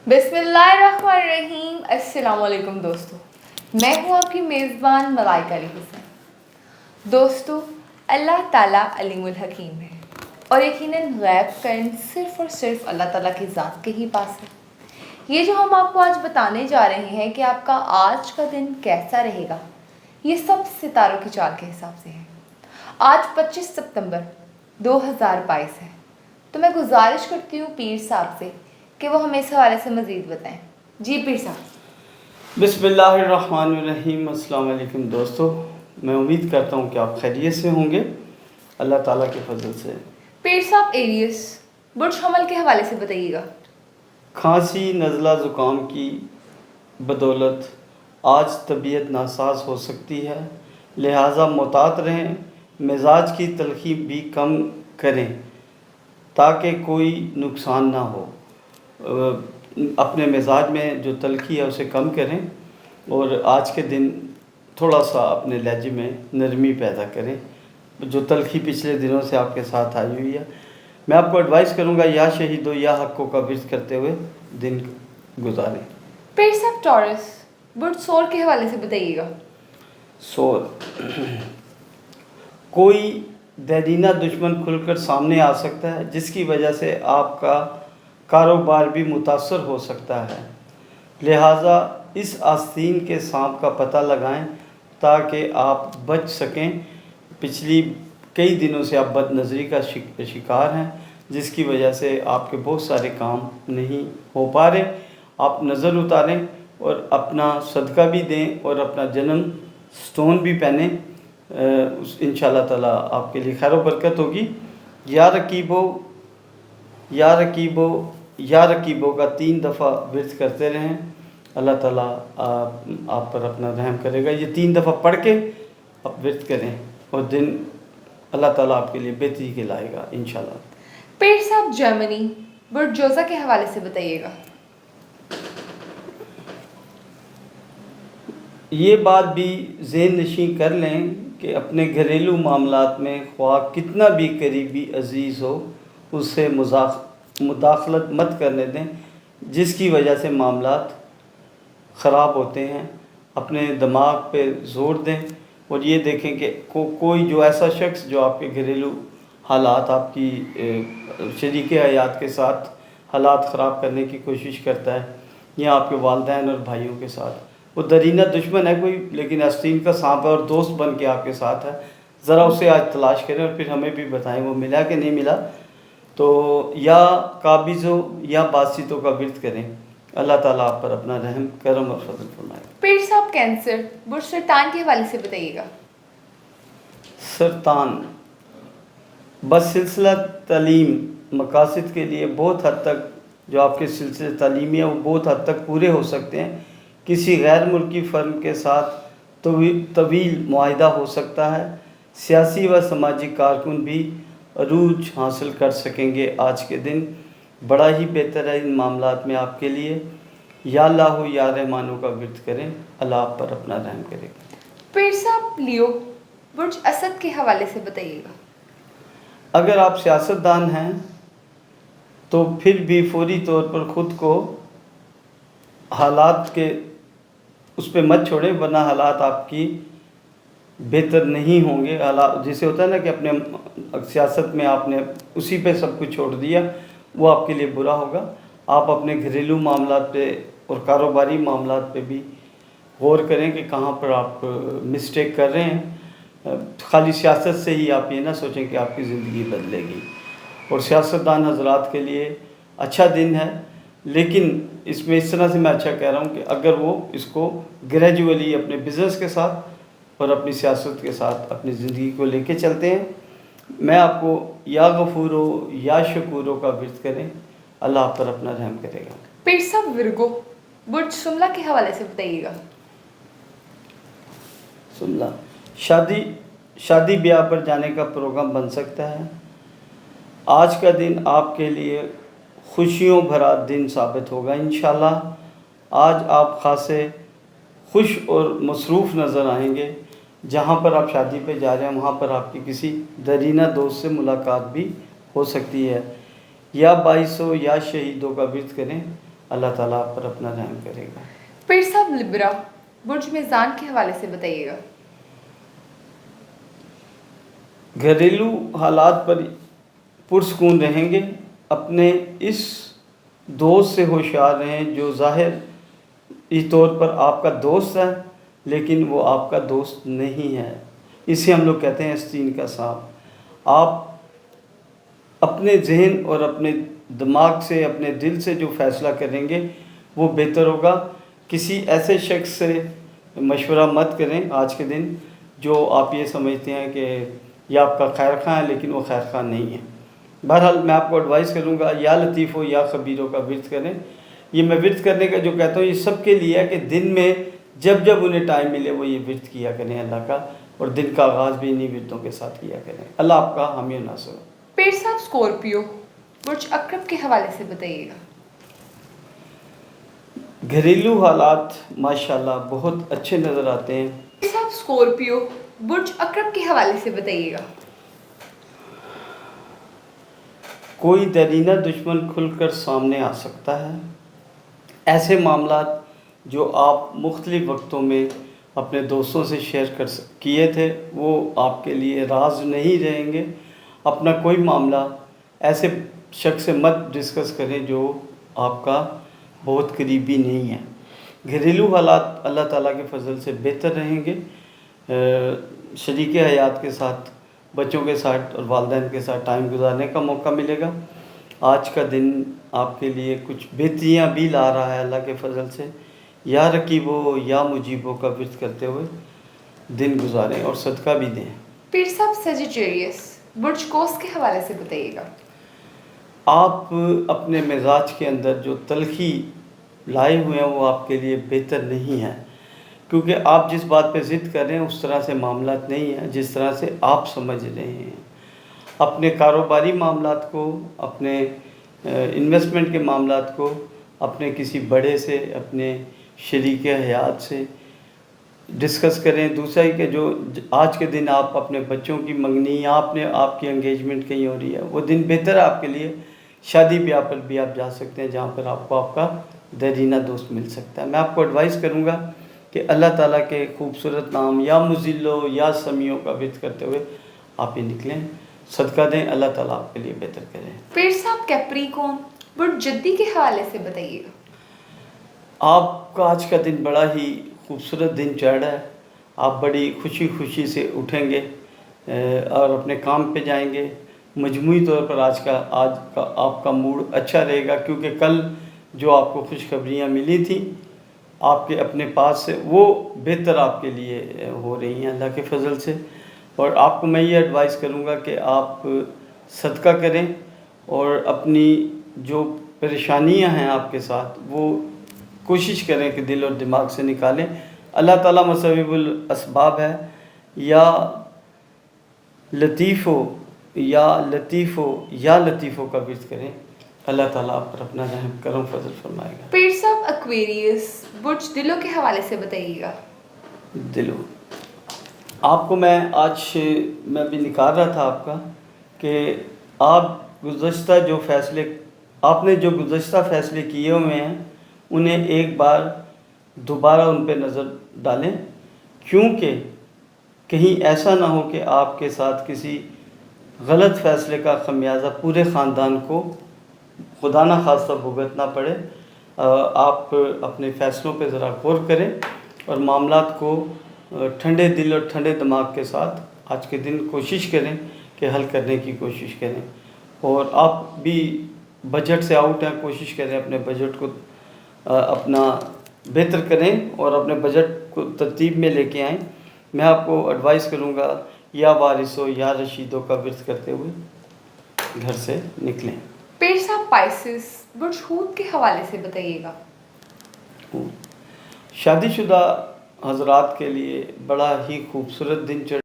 बिस्मिल्लाहिर्रहमानिर्रहीम। अस्सलाम वालेकुम दोस्तों, मैं हूँ आपकी मेज़बान मलाइका अली हुसैन। दोस्तों, अल्लाह ताला अलीमुल हकीम है और यकीनन गैब का इल्म सिर्फ़ और सिर्फ अल्लाह ताला की ज़ात के ही पास है। ये जो हम आपको आज बताने जा रहे हैं कि आपका आज का दिन कैसा रहेगा, ये सब सितारों की चाल के हिसाब से है। आज 25 सितंबर 2022 है, तो मैं गुजारिश करती हूँ पीर साहब से कि वो हमें इस हवाले से मज़ीद बताएं। जी पीर साहब। बिस्मिल्लाहिर्रहमानिर्रहीम। अस्सलाम वालेकुम दोस्तों, मैं उम्मीद करता हूँ कि आप खैरियत से होंगे अल्लाह ताला के फजल से। पीर साहब, एरियस बुर्ज हमल के हवाले से बताइएगा। खांसी नज़ला ज़ुकाम की बदौलत आज तबीयत नासाज हो सकती है, लिहाजा मुहतात रहें। मिजाज की तलखी भी कम करें ताकि कोई नुकसान ना हो। अपने मिजाज में जो तलखी है उसे कम करें और आज के दिन थोड़ा सा अपने लहजे में नरमी पैदा करें। जो तलखी पिछले दिनों से आपके साथ आई हुई है, मैं आपको एडवाइस करूंगा या शहीदो या हक़ों का विर्द करते हुए दिन गुजारें। पीर साहब, टॉरस बुर्ज सोर के हवाले से बताइएगा। सोर कोई दरीना दुश्मन खुलकर सामने आ सकता है, जिसकी वजह से आपका कारोबार भी मुतासर हो सकता है। लिहाजा इस आस्तीन के सांप का पता लगाएं ताकि आप बच सकें। पिछली कई दिनों से आप बदनज़री का शिकार हैं, जिसकी वजह से आपके बहुत सारे काम नहीं हो पा रहे। आप नज़र उतारें और अपना सदका भी दें और अपना जन्म स्टोन भी पहने। इंशाअल्लाह ताला आपके लिए खैर व बरकत होगी। या रकीबो या रकीबो या रकीबो का 3 दफ़ा विर्द करते रहें, अल्लाह ताला आप पर अपना रहम करेगा। ये 3 दफ़ा पढ़ के आप विर्द करें और दिन अल्लाह ताला आपके लिए बेहतरी के लाएगा इंशाअल्लाह। पीर साहब, जर्मनी बुर्ज जोज़ा के हवाले से बताइएगा। ये बात भी ज़हन नशीं कर लें कि अपने घरेलू मामलात में ख्वाह कितना भी करीबी अज़ीज़ हो, उससे मुदाखलत मत करने दें, जिसकी वजह से मामलात ख़राब होते हैं। अपने दिमाग पे ज़ोर दें और ये देखें कि कोई जो ऐसा शख्स जो आपके घरेलू हालात, आपकी शरीके हयात के साथ हालात ख़राब करने की कोशिश करता है, या आपके वालिदैन और भाइयों के साथ, वो दरीना दुश्मन है कोई, लेकिन आस्तीन का सांप है और दोस्त बन के आपके साथ है। ज़रा उसे आज तलाश करें और फिर हमें भी बताएं वो मिला कि नहीं मिला। तो या काबिज़ों या बासितों का विर्द करें, अल्लाह ताला आप पर अपना रहम करम और फजल फरमाए। पीर साहब, कैंसर बुर्ज सरतान के हवाले से बताइएगा। सरतान बसिलसिला तालीम मकासद के लिए बहुत हद तक जो आपके सिलसिले तालीमी है वो बहुत हद तक पूरे हो सकते हैं। किसी गैर मुल्की फ़र्म के साथ तवील मुआहिदा हो सकता है। सियासी व समाजी कारकुन भी अरूज हासिल कर सकेंगे। आज के दिन बड़ा ही बेहतर है इन मामलात में आपके लिए। या अल्लाह या रहमानों का विर्द करें, अल्लाह आप पर अपना रहम करेगा। पीर साहब, लियो बुर्ज असद के हवाले से बताइएगा। अगर आप सियासतदान हैं तो फिर भी फौरी तौर पर ख़ुद को हालात के उस पर मत छोड़ें, वरना हालात आपकी बेहतर नहीं होंगे। हालात जैसे होता है ना कि अपने सियासत में आपने उसी पे सब कुछ छोड़ दिया, वो आपके लिए बुरा होगा। आप अपने घरेलू मामलात पे और कारोबारी मामलात पे भी गौर करें कि कहाँ पर आप मिस्टेक कर रहे हैं। खाली सियासत से ही आप ये ना सोचें कि आपकी ज़िंदगी बदलेगी। और सियासतदान हजरात के लिए अच्छा दिन है, लेकिन इसमें इस तरह से मैं अच्छा कह रहा हूँ कि अगर वो इसको ग्रेजुअली अपने बिज़नेस के साथ और अपनी सियासत के साथ अपनी ज़िंदगी को लेके चलते हैं, मैं आपको या गफूरो या शकूरो का विर्द करें, अल्लाह आप पर अपना रहम करेगा। पीर साहब, विरगो बुर्ज सुमला के हवाले से बताइएगा। सुमला शादी ब्याह पर जाने का प्रोग्राम बन सकता है। आज का दिन आपके लिए खुशियों भरा दिन साबित होगा इंशाल्लाह। आज आप खासे खुश और मसरूफ़ नज़र आएंगे। जहाँ पर आप शादी पे जा रहे हैं वहाँ पर आपकी किसी दरीना दोस्त से मुलाकात भी हो सकती है। या बाइसों या शहीदों का विर्द करें, اللہ تعالیٰ آپ پر اپنا رحم کرے گا۔ پیر صاحب لبرا برج میزان کے حوالے سے بتائیے گا۔ گھریلو حالات پر پرسکون رہیں گے، اپنے اس دوست سے ہوشیار رہیں جو ظاہری طور پر آپ کا دوست ہے لیکن وہ آپ کا دوست نہیں ہے، اسے ہم لوگ کہتے ہیں آستین کا سانپ۔ آپ اپنے ذہن اور اپنے دماغ سے، اپنے دل سے جو فیصلہ کریں گے وہ بہتر ہوگا۔ کسی ایسے شخص سے مشورہ مت کریں آج کے دن جو آپ یہ سمجھتے ہیں کہ یہ آپ کا خیر خواہ ہے لیکن وہ خیر خواہ نہیں ہے۔ بہرحال میں آپ کو ایڈوائز کروں گا یا لطیف ہو یا خبیروں کا ورد کریں۔ یہ میں ورد کرنے کا جو کہتا ہوں یہ سب کے لیے ہے کہ دن میں جب جب انہیں ٹائم ملے وہ یہ ورد کیا کریں اللہ کا، اور دن کا آغاز بھی انہی وردوں کے ساتھ کیا کریں۔ اللہ آپ کا حامی و ناصر ہو۔ پیر صاحب اسکورپیو برج اکرم کے حوالے سے بتائیے گا۔ گھریلو حالات ماشاءاللہ بہت اچھے نظر آتے ہیں۔ پیر صاحب اسکورپیو برج اکرم کے حوالے سے بتائیے گا۔ کوئی دیرینہ دشمن کھل کر سامنے آ سکتا ہے۔ ایسے معاملات جو آپ مختلف وقتوں میں اپنے دوستوں سے شیئر کیے تھے وہ آپ کے لیے راز نہیں رہیں گے۔ اپنا کوئی معاملہ ایسے شخص سے مت ڈسکس کریں جو آپ کا بہت قریبی نہیں ہے۔ گھریلو حالات اللہ تعالیٰ کے فضل سے بہتر رہیں گے۔ شریک حیات کے ساتھ، بچوں کے ساتھ اور والدین کے ساتھ ٹائم گزارنے کا موقع ملے گا۔ آج کا دن آپ کے لیے کچھ بہتریاں بھی لا رہا ہے اللہ کے فضل سے۔ یا رقیبو یا مجیبو کا ورد کرتے ہوئے دن گزاریں اور صدقہ بھی دیں۔ پیر صاحب سیجیٹیریس برج قوس کے حوالے سے بتائیے گا۔ آپ اپنے مزاج کے اندر جو تلخی لائے ہوئے ہیں وہ آپ کے لیے بہتر نہیں ہے، کیونکہ آپ جس بات پہ ضد کر رہے ہیں اس طرح سے معاملات نہیں ہیں جس طرح سے آپ سمجھ رہے ہیں۔ اپنے کاروباری معاملات کو، اپنے انویسٹمنٹ کے معاملات کو اپنے کسی بڑے سے، اپنے شریک حیات سے ڈسکس کریں۔ دوسرا ہی کہ جو آج کے دن آپ اپنے بچوں کی منگنی یا آپ کی انگیجمنٹ کہیں ہو رہی ہے وہ دن بہتر ہے آپ کے لیے۔ شادی بیاہ پر بھی آپ جا سکتے ہیں جہاں پر آپ کو آپ کا دیرینہ دوست مل سکتا ہے۔ میں آپ کو ایڈوائز کروں گا کہ اللہ تعالیٰ کے خوبصورت نام یا مذلو یا سمیعوں کا ورد کرتے ہوئے آپ یہ نکلیں، صدقہ دیں، اللہ تعالیٰ آپ کے لیے بہتر کریں۔ پیر صاحب کیپریکون برج جدی کے حوالے سے بتائیے گا۔ آپ کا آج کا دن بڑا ہی خوبصورت دن چڑھ رہا ہے۔ آپ بڑی خوشی خوشی سے اٹھیں گے اور اپنے کام پہ جائیں گے۔ مجموعی طور پر آج کا آپ کا موڈ اچھا رہے گا، کیونکہ کل جو آپ کو خوشخبریاں ملی تھیں آپ کے اپنے پاس سے وہ بہتر آپ کے لیے ہو رہی ہیں اللہ کے فضل سے۔ اور آپ کو میں یہ ایڈوائز کروں گا کہ آپ صدقہ کریں اور اپنی جو پریشانیاں ہیں آپ کے ساتھ وہ کوشش کریں کہ دل اور دماغ سے نکالیں۔ اللہ تعالیٰ مسبب الاسباب ہے۔ یا لطیفو یا لطیفو یا لطیفو کا ورد کریں، اللہ تعالیٰ آپ پر اپنا رحم کرم فضل فرمائے گا۔ پیر صاحب ایکویریس برج دلوں کے حوالے سے بتائیے گا۔ دلو، آپ کو میں آج میں بھی نکال رہا تھا آپ کا کہ آپ نے جو گزشتہ فیصلے کیے ہوئے ہیں انہیں ایک بار دوبارہ ان پہ نظر ڈالیں، کیونکہ کہیں ایسا نہ ہو کہ آپ کے ساتھ کسی غلط فیصلے کا خمیازہ پورے خاندان کو خدا نہ خواستہ بھگتنا پڑے۔ آپ اپنے فیصلوں پہ ذرا غور کریں اور معاملات کو ٹھنڈے دل اور ٹھنڈے دماغ کے ساتھ آج کے دن کوشش کریں کہ حل کرنے کی کوشش کریں۔ اور آپ بھی بجٹ سے آؤٹ ہیں، کوشش کریں اپنے بجٹ کو اپنا بہتر کریں اور اپنے بجٹ کو ترتیب میں لے کے آئیں۔ میں آپ کو ایڈوائز کروں گا یا وارثو یا رشیدوں کا ورد کرتے ہوئے گھر سے نکلیں۔ پیر صاحب پائسس برج حوت کے حوالے سے بتائیے گا۔ شادی شدہ حضرات کے لیے بڑا ہی خوبصورت دن چڑھ